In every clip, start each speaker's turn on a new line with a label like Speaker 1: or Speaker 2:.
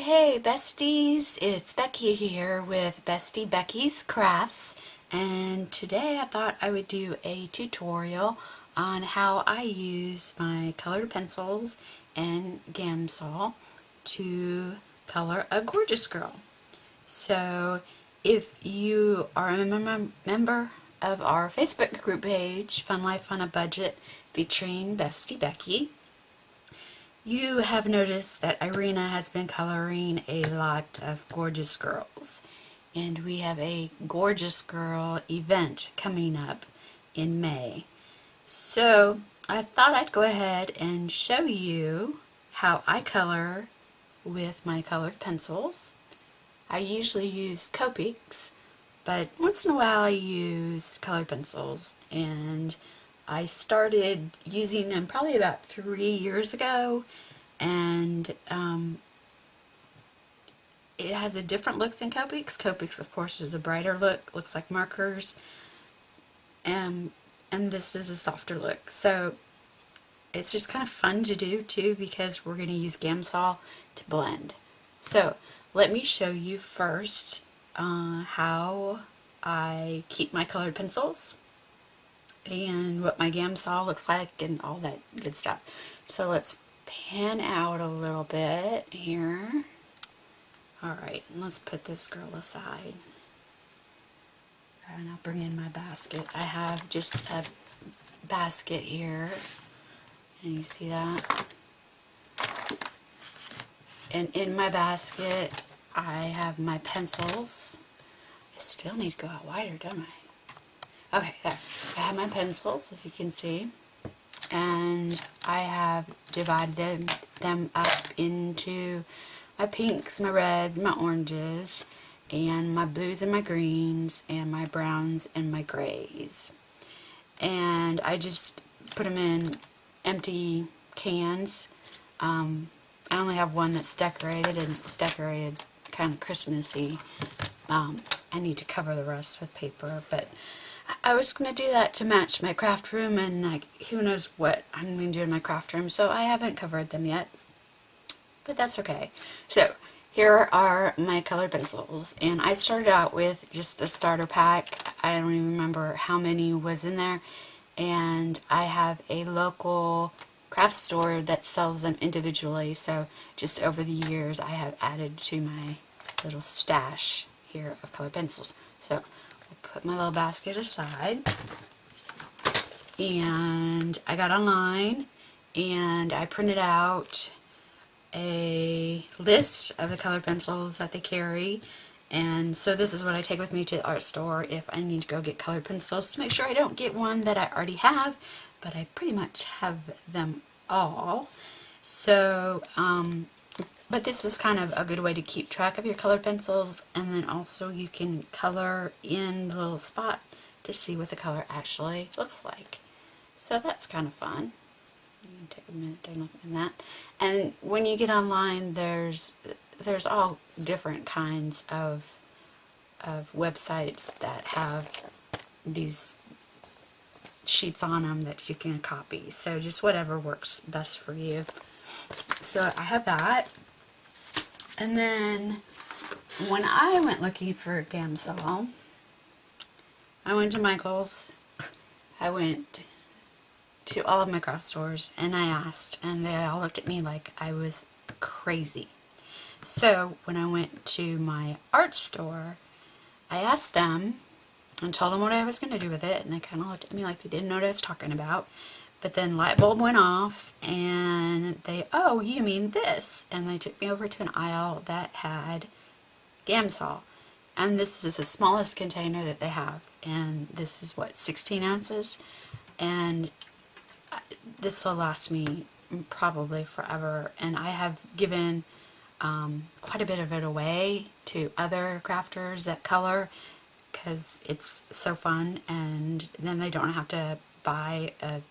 Speaker 1: Hey, besties! It's Becky here with Bestie Becky's Crafts, and today I thought I would do a tutorial on how I use my colored pencils and Gamsol to color a gorgeous girl. So, if you are a member of our Facebook group page, Fun Life on a Budget, featuring Bestie Becky, you have noticed that Irina has been coloring a lot of gorgeous girls, and we have a gorgeous girl event coming up in May. So I thought I'd go ahead and show you how I color with my colored pencils. I usually use Copics, but once in a while I use colored pencils, and I started using them probably about 3 years ago, and it has a different look than Copics. Copics, of course, is a brighter look, looks like markers, and this is a softer look. So it's just kind of fun to do too, because we're going to use Gamsol to blend. So let me show you first how I keep my colored pencils and what my Gamsol looks like and all that good stuff. So let's pan out a little bit here. Alright, let's put this girl aside. And I'll bring in my basket. I have just a basket here. And you see that? And in my basket, I have my pencils. I still need to go out wider, don't I? Okay, there. I have my pencils, as you can see. And I have divided them up into my pinks, my reds, my oranges, and my blues and my greens, and my browns and my grays. And I just put them in empty cans. I only have one that's decorated, and it's decorated kind of Christmassy. I need to cover the rest with paper, but I was going to do that to match my craft room, and like, who knows what I'm going to do in my craft room, so I haven't covered them yet, but that's okay. So here are my colored pencils, and I started out with just a starter pack. I don't even remember how many was in there, and I have a local craft store that sells them individually, so just over the years I have added to my little stash here of colored pencils. So put my little basket aside, and I got online and I printed out a list of the colored pencils that they carry, and so this is what I take with me to the art store if I need to go get colored pencils, to make sure I don't get one that I already have, but I pretty much have them all. So but this is kind of a good way to keep track of your colored pencils, and then also you can color in the little spot to see what the color actually looks like. So that's kind of fun. You can take a minute to look at that. And when you get online, there's all different kinds of websites that have these sheets on them that you can copy. So just whatever works best for you. So I have that. And then when I went looking for Gamsol, I went to Michael's. I went to all of my craft stores and I asked, and they all looked at me like I was crazy. So when I went to my art store, I asked them and told them what I was going to do with it, and they kind of looked at me like they didn't know what I was talking about. But then light bulb went off, and they, oh, you mean this? And they took me over to an aisle that had Gamsol. And this is the smallest container that they have. And this is, what, 16 ounces? And this will last me probably forever. And I have given quite a bit of it away to other crafters that color, because it's so fun, and then they don't have to buy a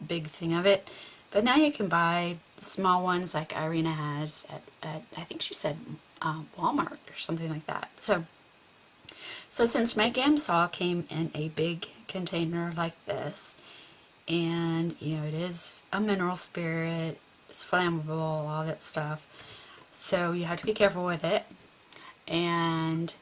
Speaker 1: big thing of it. But now you can buy small ones like Irina has at I think she said Walmart or something like that. So since my Gamsol came in a big container like this, and you know, it is a mineral spirit, it's flammable, all that stuff, So you have to be careful with it. And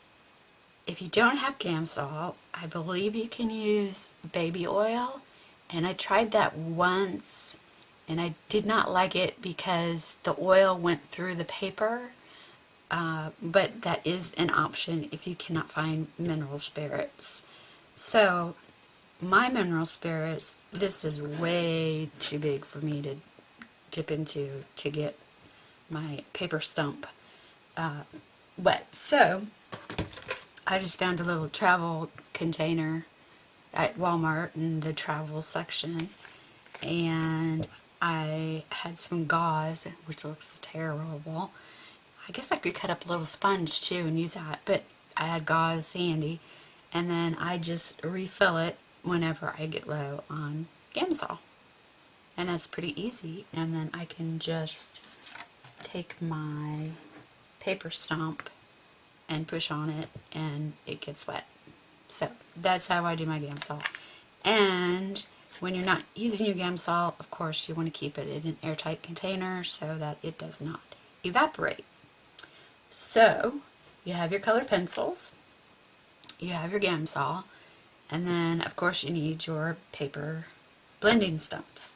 Speaker 1: if you don't have Gamsol, I believe you can use baby oil. And I tried that once and I did not like it because the oil went through the paper. But that is an option if you cannot find mineral spirits. So my mineral spirits, this is way too big for me to dip into to get my paper stump wet. So I just found a little travel container at Walmart in the travel section, and I had some gauze, which looks terrible. I guess I could cut up a little sponge too and use that, but I had gauze handy, and then I just refill it whenever I get low on Gamsol. And that's pretty easy, and then I can just take my paper stump and push on it and it gets wet. So that's how I do my Gamsol. And when you're not using your Gamsol, of course you want to keep it in an airtight container so that it does not evaporate. So you have your colored pencils, you have your Gamsol, and then of course you need your paper blending stumps.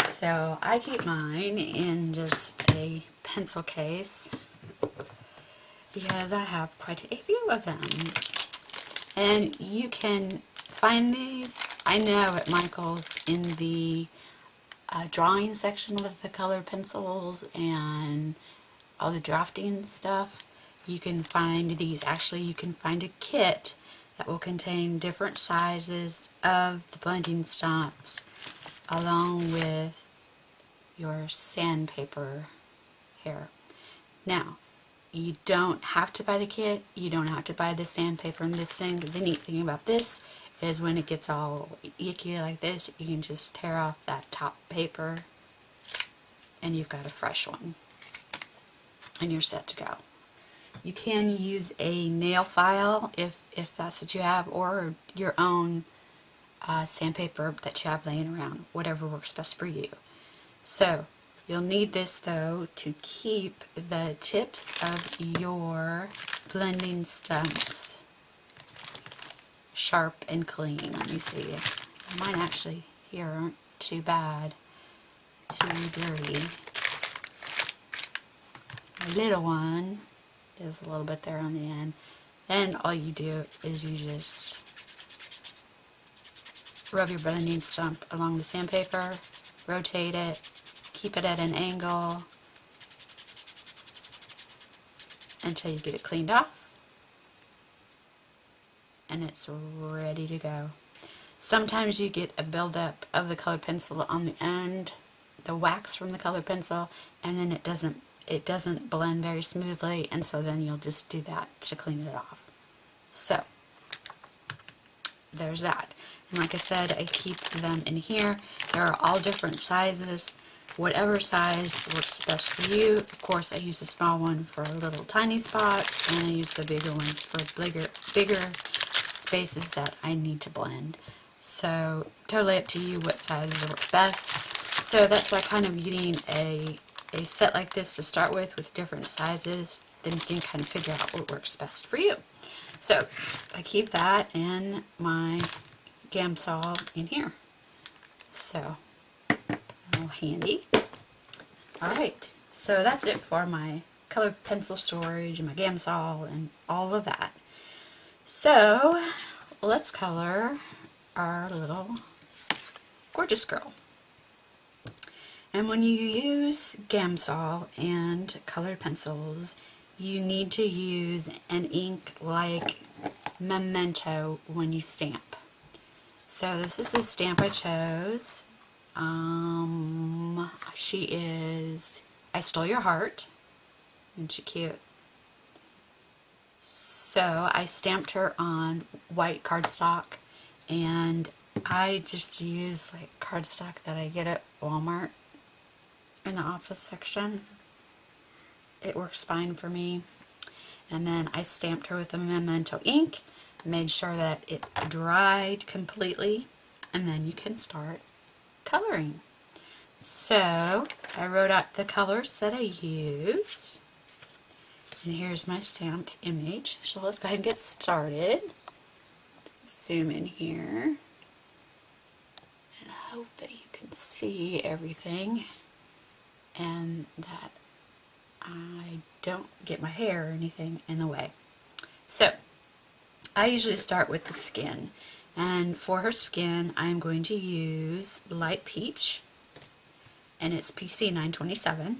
Speaker 1: So I keep mine in just a pencil case because I have quite a few of them. And you can find these, I know, at Michael's in the drawing section with the colored pencils and all the drafting stuff. You can find these. Actually, you can find a kit that will contain different sizes of the blending stumps along with your sandpaper here. Now, you don't have to buy the kit, you don't have to buy the sandpaper and this thing. The neat thing about this is when it gets all icky like this, you can just tear off that top paper and you've got a fresh one. And you're set to go. You can use a nail file if that's what you have, or your own sandpaper that you have laying around, whatever works best for you. So you'll need this though to keep the tips of your blending stumps sharp and clean. Let me see. Mine actually here aren't too bad, too dirty. My little one is a little bit there on the end. Then all you do is you just rub your blending stump along the sandpaper, rotate it, keep it at an angle until you get it cleaned off, and it's ready to go. Sometimes you get a buildup of the colored pencil on the end, the wax from the colored pencil, and then it doesn't blend very smoothly, and so then you'll just do that to clean it off. So there's that. And like I said, I keep them in here. There are all different sizes. Whatever size works best for you. Of course, I use a small one for little tiny spots, and I use the bigger ones for bigger spaces that I need to blend. So totally up to you what sizes work best. So that's why kind of getting a set like this to start with different sizes, then you can kind of figure out what works best for you. So I keep that and my Gamsol in here. So all handy. Alright, so that's it for my colored pencil storage and my Gamsol and all of that. So let's color our little Gorjuss girl. And when you use Gamsol and colored pencils, you need to use an ink like Memento when you stamp. So this is the stamp I chose. She is I Stole Your Heart. Isn't she cute? So I stamped her on white cardstock, and I just use like cardstock that I get at Walmart in the office section. It works fine for me. And then I stamped her with a Memento ink, made sure that it dried completely, and then you can start coloring. So I wrote out the colors that I used. And here's my stamped image. So let's go ahead and get started. Let's zoom in here. And I hope that you can see everything and that I don't get my hair or anything in the way. So, I usually start with the skin. And for her skin, I'm going to use Light Peach. And it's PC 927.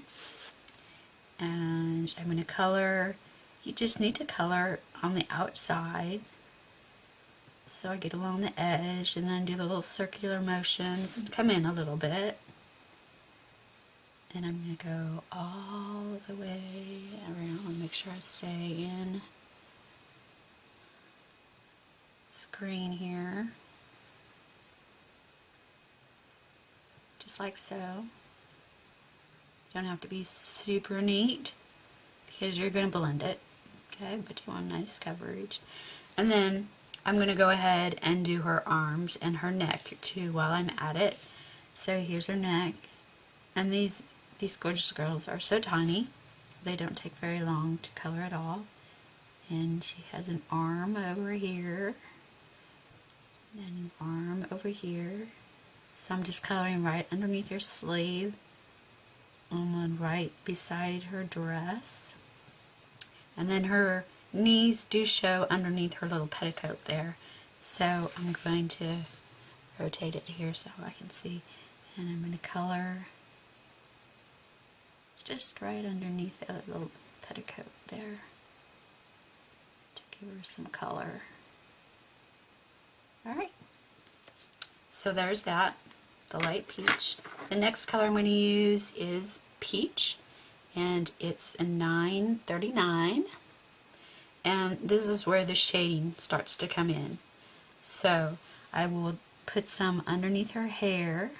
Speaker 1: And I'm going to color, you just need to color on the outside. So I get along the edge and then do the little circular motions and come in a little bit. And I'm going to go all the way around, make sure I stay in screen here. Just like so. You don't have to be super neat because you're going to blend it. Okay, but you want nice coverage. And then I'm going to go ahead and do her arms and her neck too while I'm at it. So here's her neck. And these gorgeous girls are so tiny. They don't take very long to color at all. And she has an arm over here. And an arm over here. So I'm just coloring right underneath her sleeve. And then right beside her dress. And then her knees do show underneath her little petticoat there. So I'm going to rotate it here so I can see. And I'm going to color just right underneath that little petticoat there to give her some color. Alright, so there's that, the light peach. The next color I'm going to use is peach, and it's a 939, and this is where the shading starts to come in. So I will put some underneath her hair,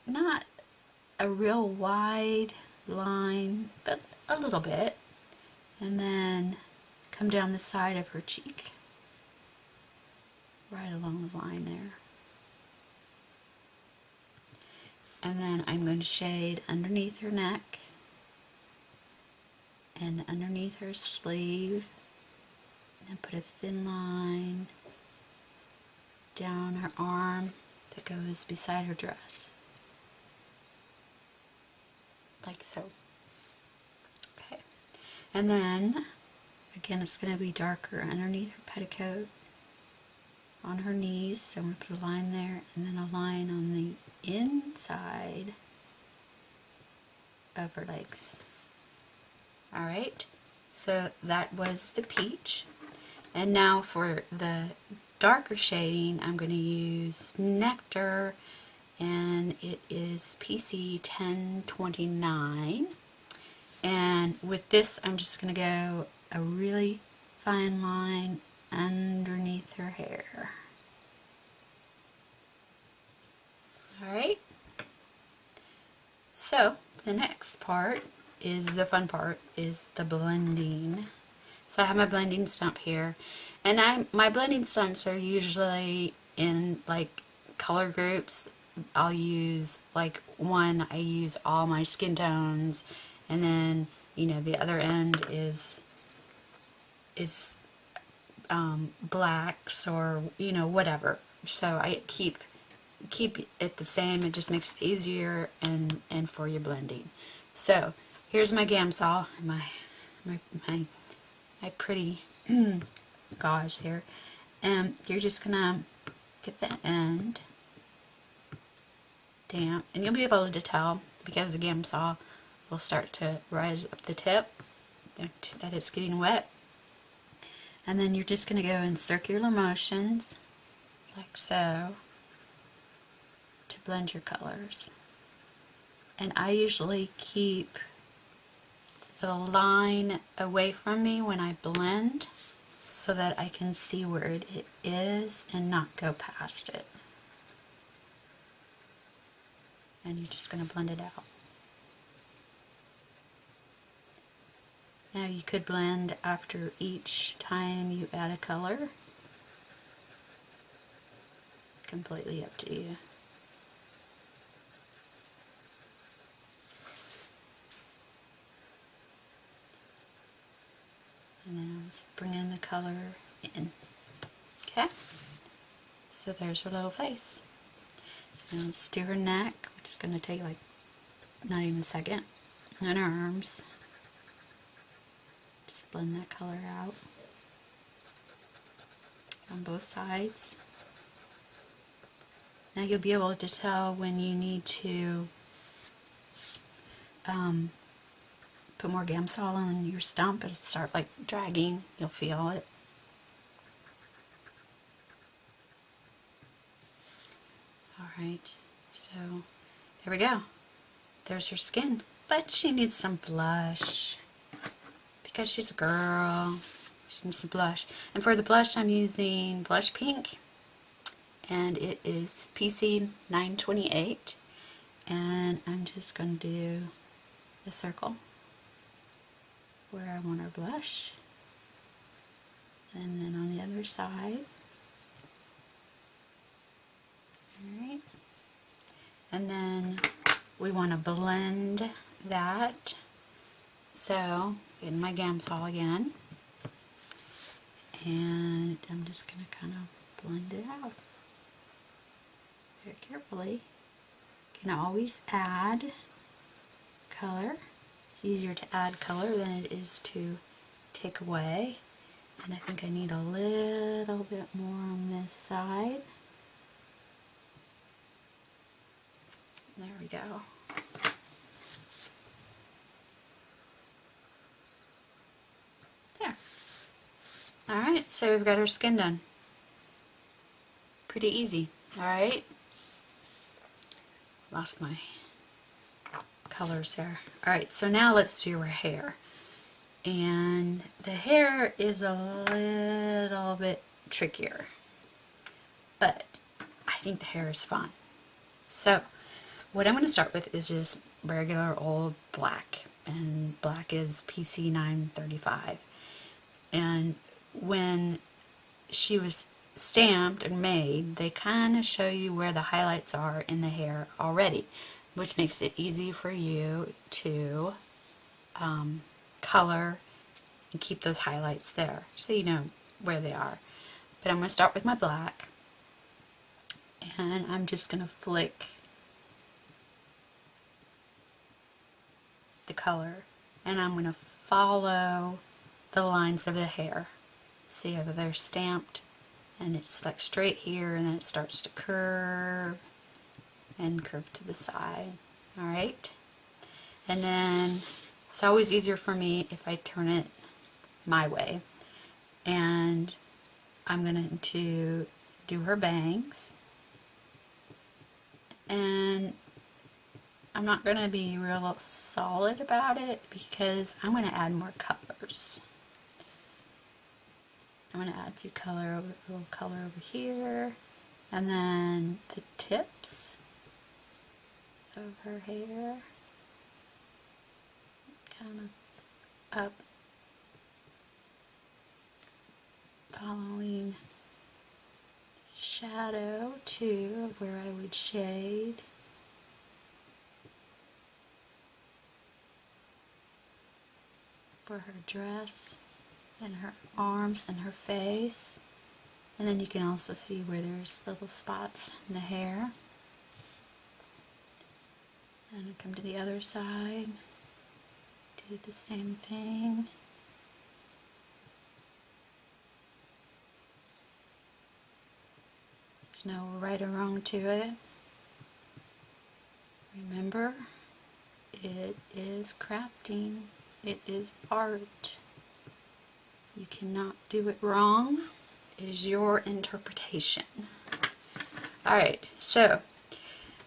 Speaker 1: not a real wide line, but a little bit, and then come down the side of her cheek, right along the line there. And then I'm going to shade underneath her neck and underneath her sleeve, and put a thin line down her arm that goes beside her dress. Like so. Okay. And then, again, it's going to be darker underneath her petticoat, on her knees, so I'm going to put a line there, and then a line on the inside of her legs. Alright, so that was the peach. And now for the darker shading, I'm going to use Nectar, and it is PC 1029. And with this, I'm just going to go a really fine line underneath her hair. Alright, so the next part is the fun part, is the blending. So I have my blending stump here, and my blending stumps are usually in like color groups. I'll use like one, I use all my skin tones, and then the other end is blacks or whatever. So I keep it the same. It just makes it easier and for your blending. So here's my Gamsol, my pretty gauze here, and you're just gonna get the end damp, and you'll be able to tell because the Gamsol will start to rise up the tip that it's getting wet. And then you're just going to go in circular motions like so to blend your colors. And I usually keep the line away from me when I blend so that I can see where it is and not go past it. And you're just going to blend it out. Now you could blend after each time you add a color. Completely up to you. Just bringing the color in. Okay, so there's her little face. And let's do her neck, which is going to take like not even a second, and her arms. Just blend that color out on both sides. Now you'll be able to tell when you need to put more Gamsol on your stump. It'll start like dragging. You'll feel it. Alright, so there we go. There's her skin. But she needs some blush. Because she's a girl, she needs some blush. And for the blush, I'm using Blush Pink. And it is PC 928. And I'm just going to do a circle where I want her blush. And then on the other side. Alright. And then we want to blend that. So, in my Gamsol again. And I'm just going to kind of blend it out very carefully. You can always add color. It's easier to add color than it is to take away. And I think I need a little bit more on this side. There we go. There. Alright, so we've got our skin done. Pretty easy. Alright. Lost my colors there. Alright, so now let's do her hair. And the hair is a little bit trickier. But I think the hair is fun. So, what I'm going to start with is just regular old black. And black is PC 935. And when she was stamped and made, they kind of show you where the highlights are in the hair already, which makes it easy for you to color and keep those highlights there so you know where they are. But I'm going to start with my black, and I'm just going to flick the color, and I'm going to follow the lines of the hair. See how they're stamped, and it's like straight here, and then it starts to curve and curve to the side. Alright, and then it's always easier for me if I turn it my way, and I'm going to do her bangs, and I'm not going to be real solid about it because I'm going to add more colors. I'm going to add a little color over here, and then the tips of her hair, kind of up, following shadow too of where I would shade. For her dress and her arms and her face. And then you can also see where there's little spots in the hair. And I come to the other side, do the same thing. There's no right or wrong to it. Remember, it is crafting. It is art. You cannot do it wrong. It is your interpretation. Alright, so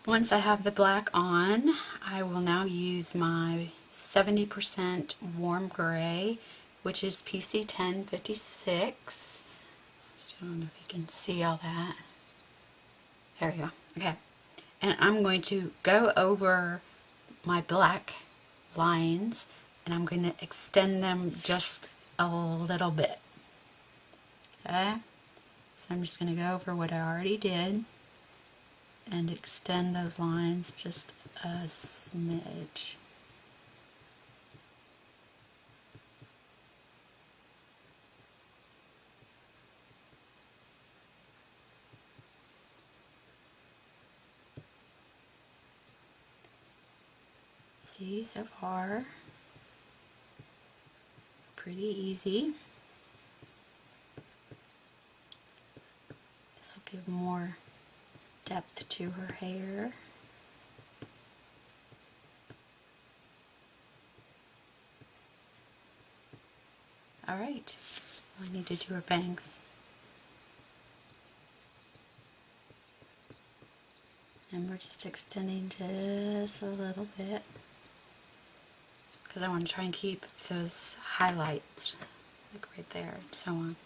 Speaker 1: once I have the black on, I will now use my 70% warm gray, which is PC 1056. Still don't know if you can see all that. There we go. Okay. And I'm going to go over my black lines, and I'm going to extend them just a little bit. Okay? So I'm just going to go over what I already did and extend those lines just a smidge. See, so far, pretty easy. This will give more depth to her hair. Alright, I need to do her bangs. And we're just extending just a little bit because I want to try and keep those highlights, like right there and so on.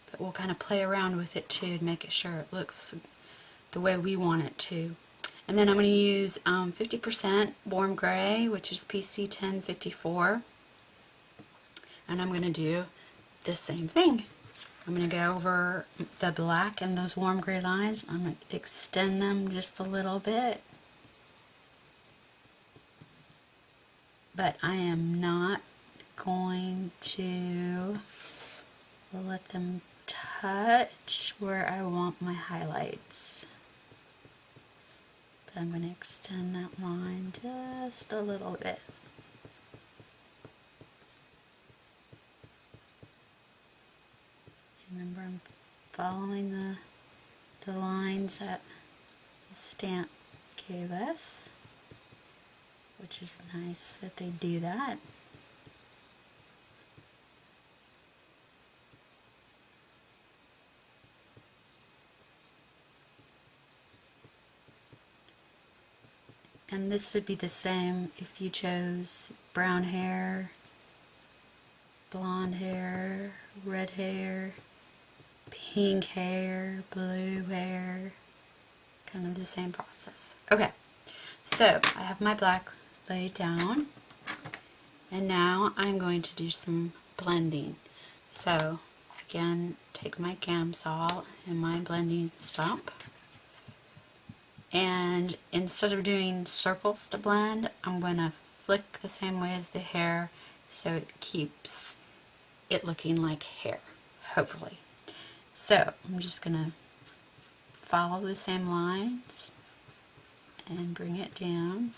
Speaker 1: But we'll kind of play around with it too to make it sure it looks the way we want it to. And then I'm going to use 50% warm gray, which is PC 1054. And I'm going to do the same thing. I'm going to go over the black and those warm gray lines. I'm going to extend them just a little bit. But I am not going to let them touch where I want my highlights. But I'm going to extend that line just a little bit. Remember, I'm following the lines that the stamp gave us, which is nice that they do that. And this would be the same if you chose brown hair, blonde hair, red hair, pink hair, blue hair, kind of the same process. Okay, so I have my black laid down, and now I'm going to do some blending. So again, take my Gamsol and my blending stump, and instead of doing circles to blend, I'm going to flick the same way as the hair so it keeps it looking like hair, hopefully. So I'm just going to follow the same lines and bring it down,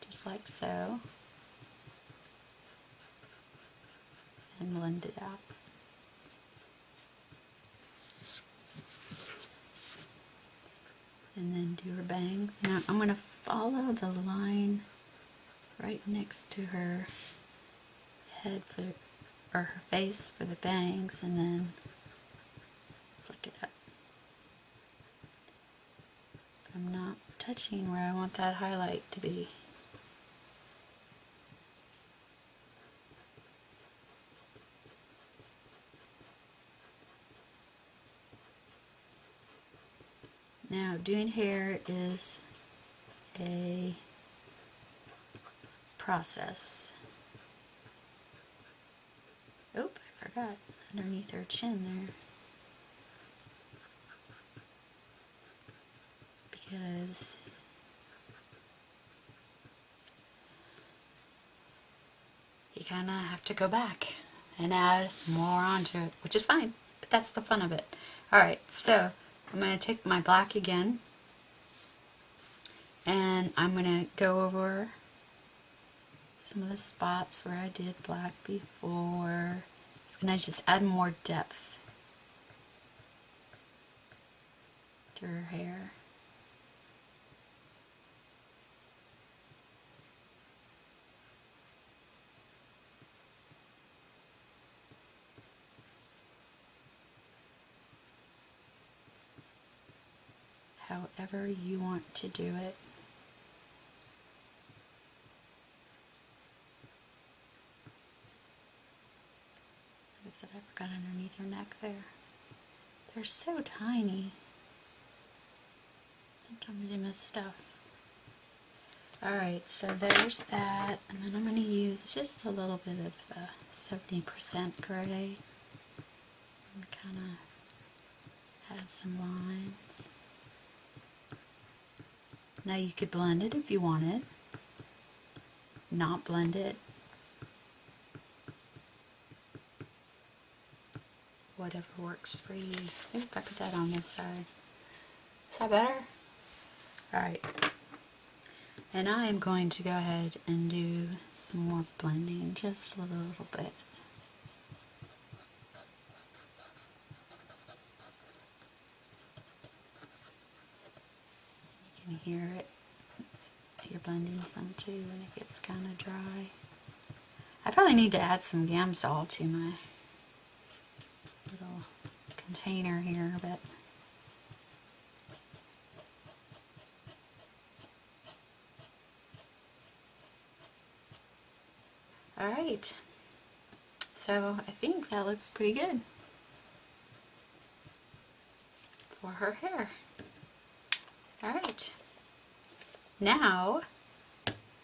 Speaker 1: just like so, and blend it out. And then do her bangs. Now I'm going to follow the line right next to her head or her face for the bangs, and then flick it up. But I'm not touching where I want that highlight to be. Now, doing hair is a process. Oh, I forgot underneath her chin there. Because you kind of have to go back and add more onto it, which is fine, but that's the fun of it. Alright, so I'm going to take my black again, and I'm going to go over some of the spots where I did black before. It's going to just add more depth to her hair. However you want to do it. Like I said, I forgot underneath her neck there. They're so tiny. Don't tell me to miss stuff. Alright, so there's that, and then I'm going to use just a little bit of 70% gray and kind of add some lines. Now you could blend it if you wanted, not blend it, whatever works for you. Maybe if I put that on this side. Is that better? Alright. And I am going to go ahead and do some more blending, just a little bit. You can hear it if you're blending some too when it gets kind of dry. I probably need to add some Gamsol to my little container here, but alright, so I think that looks pretty good for her hair. Alright, now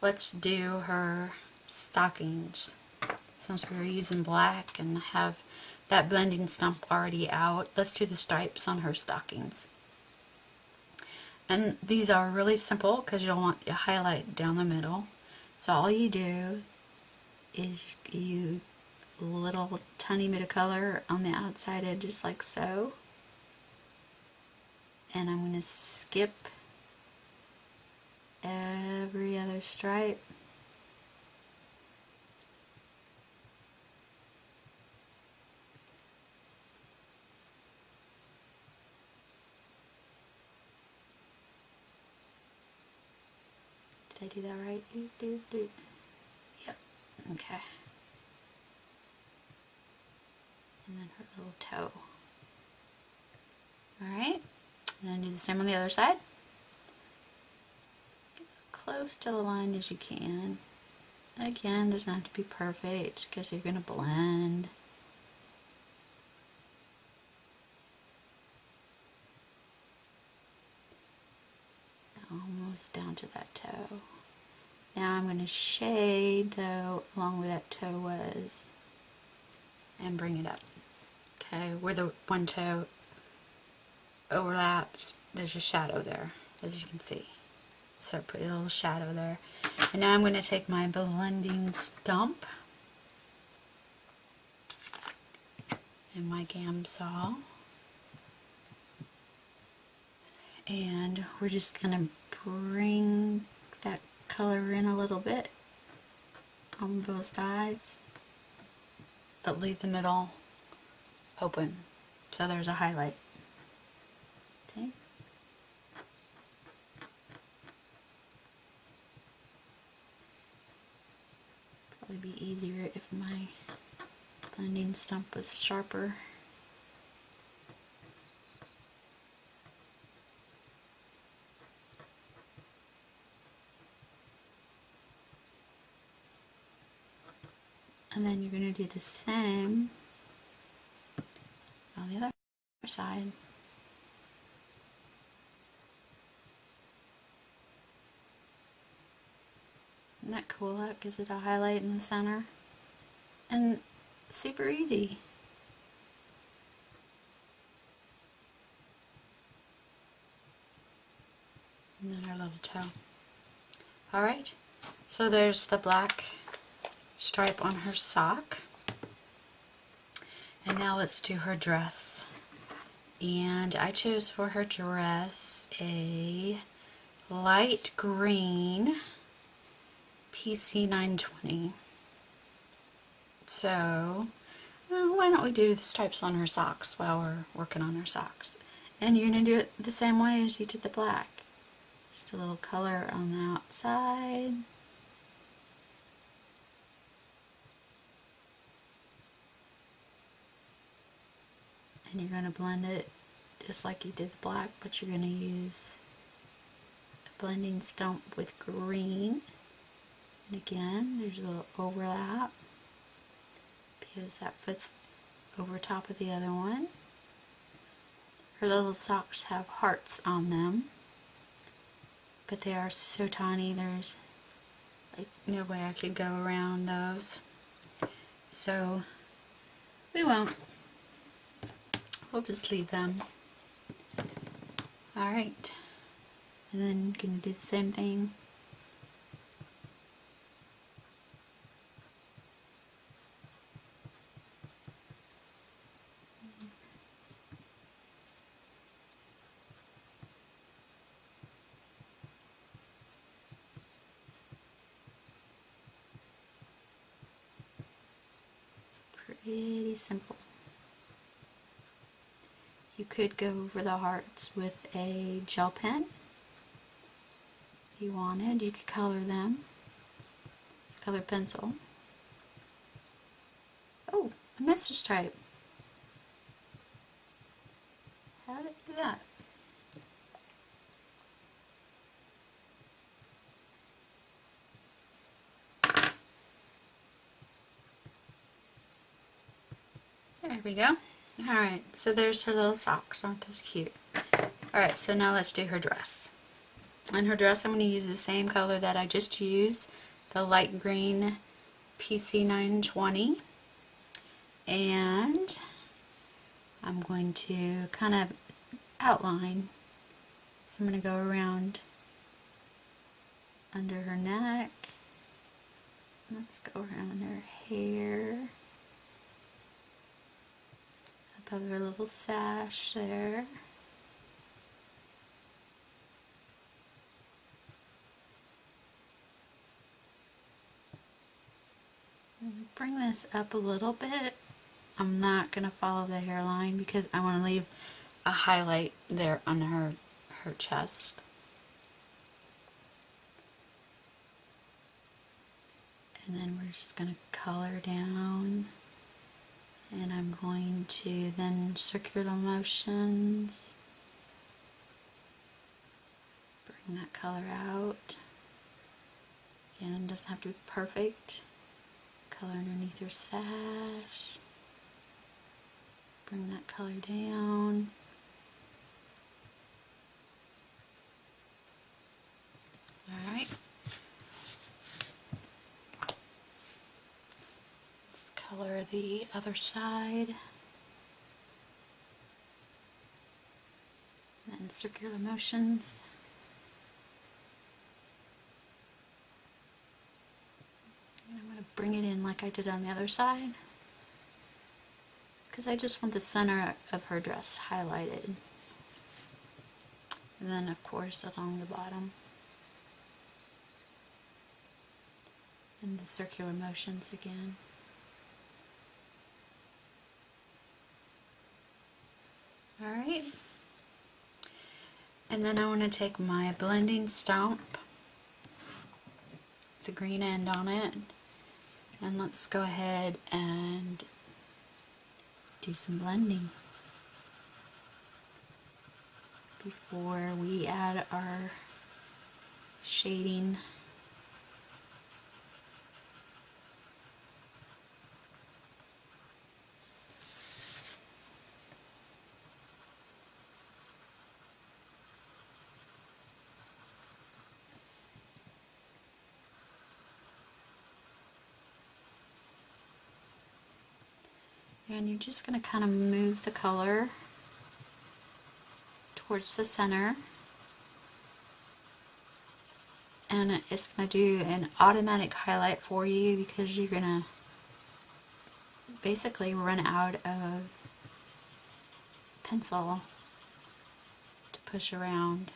Speaker 1: let's do her stockings. Since we're using black and have that blending stump already out, let's do the stripes on her stockings. And these are really simple because you'll want your highlight down the middle. So all you do is you little tiny bit of color on the outside edge, just like so. And I'm going to skip every other stripe. Did I do that right? Yep. Okay. And then her little toe. Alright. And then do the same on the other side. Get as close to the line as you can. Again, doesn't have to be perfect because you're going to blend. Almost down to that toe. Now I'm going to shade though along where that toe was and bring it up. Okay, where the one toe overlaps, there's a shadow there, as you can see. So put a little shadow there. And now I'm going to take my blending stump and my Gamsol, and we're just going to bring that color in a little bit on both sides, but leave the middle open so there's a highlight. See? Probably be easier if my blending stump was sharper. And then you're going to do the same on the other side. Isn't that cool? That gives it a highlight in the center. And super easy. And then our little toe. Alright, so there's the black stripe on her sock. And now let's do her dress. And I chose for her dress a light green PC 920. So, why don't we do the stripes on her socks while we're working on her socks? And you're going to do it the same way as you did the black. Just a little color on the outside. And you're going to blend it just like you did the black, but you're going to use a blending stump with green. And again, there's a little overlap because that fits over top of the other one. Her little socks have hearts on them, but they are so tiny, there's like no way I could go around those. So we won't. We'll just leave them. Alright. And then gonna do the same thing. Pretty simple. You could go over the hearts with a gel pen. If you wanted, you could color them. Color pencil. Oh, a message type. How did I do that? There we go. Alright, so there's her little socks. Aren't those cute? Alright, so now let's do her dress. In her dress, I'm going to use the same color that I just used, the light green PC 920. And I'm going to kind of outline. So I'm going to go around under her neck. Let's go around her hair. Above her little sash there. Bring this up a little bit. I'm not going to follow the hairline because I want to leave a highlight there on her chest. And then we're just going to color down. And I'm going to then circular motions. Bring that color out. Again, it doesn't have to be perfect. Color underneath her sash. Bring that color down. Alright. Let's color the other side. And then circular motions. And I'm going to bring it in like I did on the other side, because I just want the center of her dress highlighted. And then of course along the bottom. And the circular motions again. Alright. And then I want to take my blending stump, the green end on it, and let's go ahead and do some blending before we add our shading. And you're just going to kind of move the color towards the center. And it's going to do an automatic highlight for you because you're going to basically run out of pencil to push around,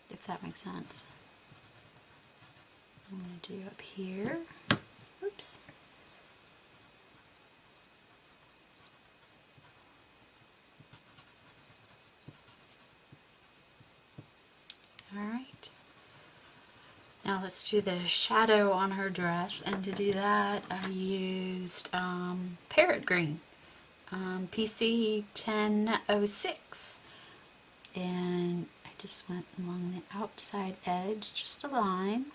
Speaker 1: if that makes sense. I'm going to do up here. Oops. Alright, now let's do the shadow on her dress, and to do that I used parrot green, PC 1006, and I just went along the outside edge, just a line,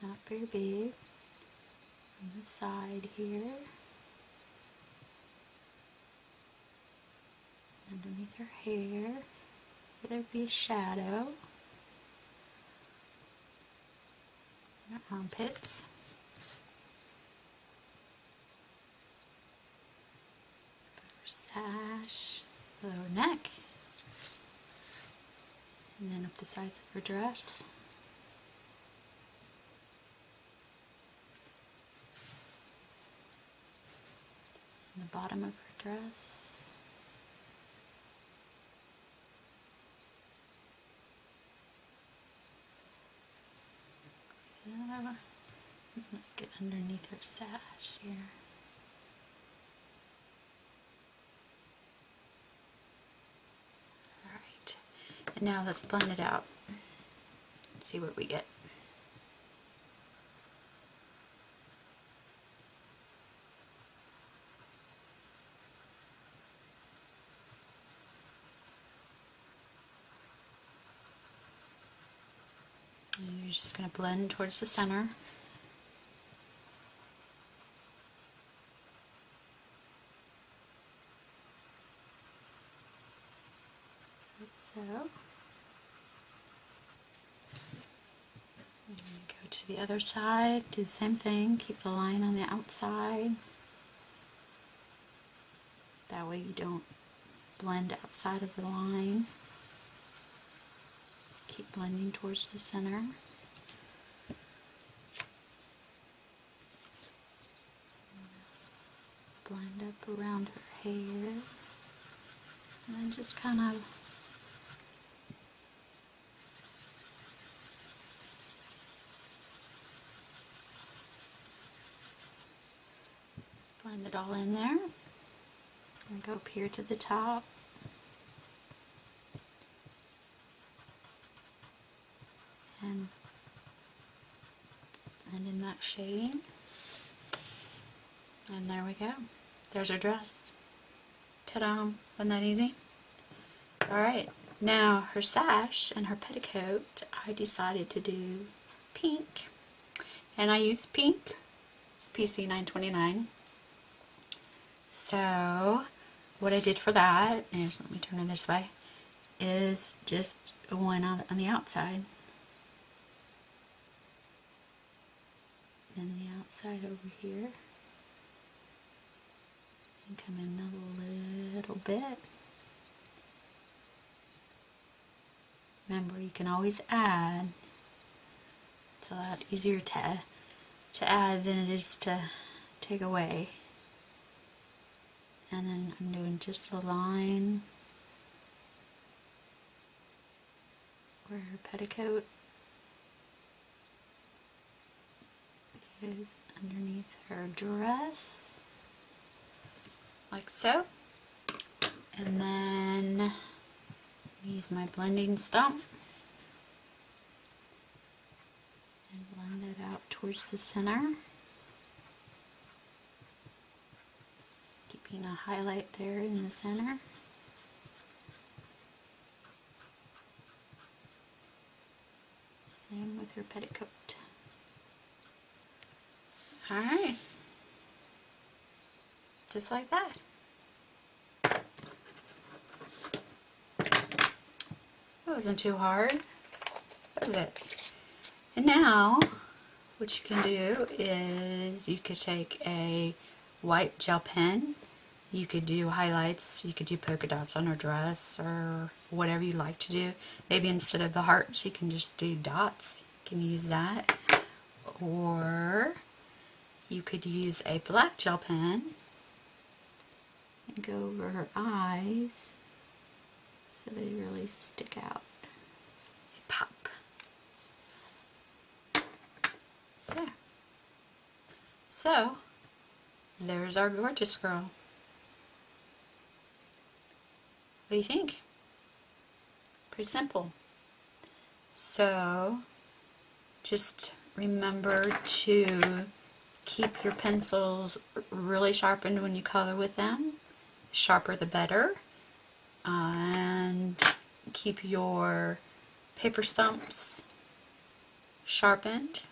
Speaker 1: not very big, on the side here, underneath her hair. There'd be a shadow. Her armpits. Her sash, lower neck, and then up the sides of her dress. And the bottom of her dress. Let's get underneath her sash here. Alright, and now let's blend it out. Let's see what we get. And you're just going to blend towards the center. Like so. And go to the other side, do the same thing, keep the line on the outside. That way you don't blend outside of the line. Keep blending towards the center. Blend up around her hair. And just kind of blend it all in there. And go up here to the top. And blend in that shading. And there we go. There's our dress. Ta-da! Wasn't that easy? Alright, now her sash and her petticoat, I decided to do pink. And I used pink. It's PC 929. So, what I did for that is, let me turn it this way, is just one on the outside. Then the outside over here. And come in a little bit. Remember, you can always add. It's a lot easier to add than it is to take away. And then I'm doing just a line where her petticoat is underneath her dress, like so. And then use my blending stump and blend it out towards the center, keeping a highlight there in the center. Same with her petticoat. Alright, just like that. That wasn't too hard, was it? And now, what you can do is you could take a white gel pen, you could do highlights, you could do polka dots on her dress, or whatever you like to do. Maybe instead of the hearts, you can just do dots. You can use that. Or you could use a black gel pen and go over her eyes so they really stick out. Pop. There. So, there's our gorgeous girl. What do you think? Pretty simple. So, just remember to keep your pencils really sharpened when you color with them. Sharper the better. And keep your paper stumps sharpened.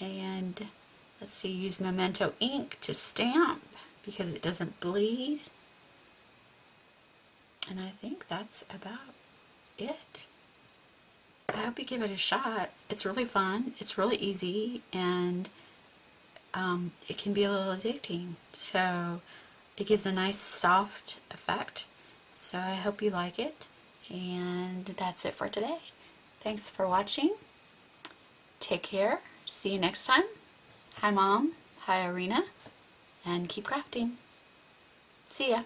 Speaker 1: And let's see, use Memento ink to stamp because it doesn't bleed. And I think that's about it. I hope you give it a shot. It's really fun, it's really easy, and it can be a little addicting. So it gives a nice soft effect. So I hope you like it. And that's it for today. Thanks for watching. Take care. See you next time. Hi Mom. Hi Irina. And keep crafting. See ya.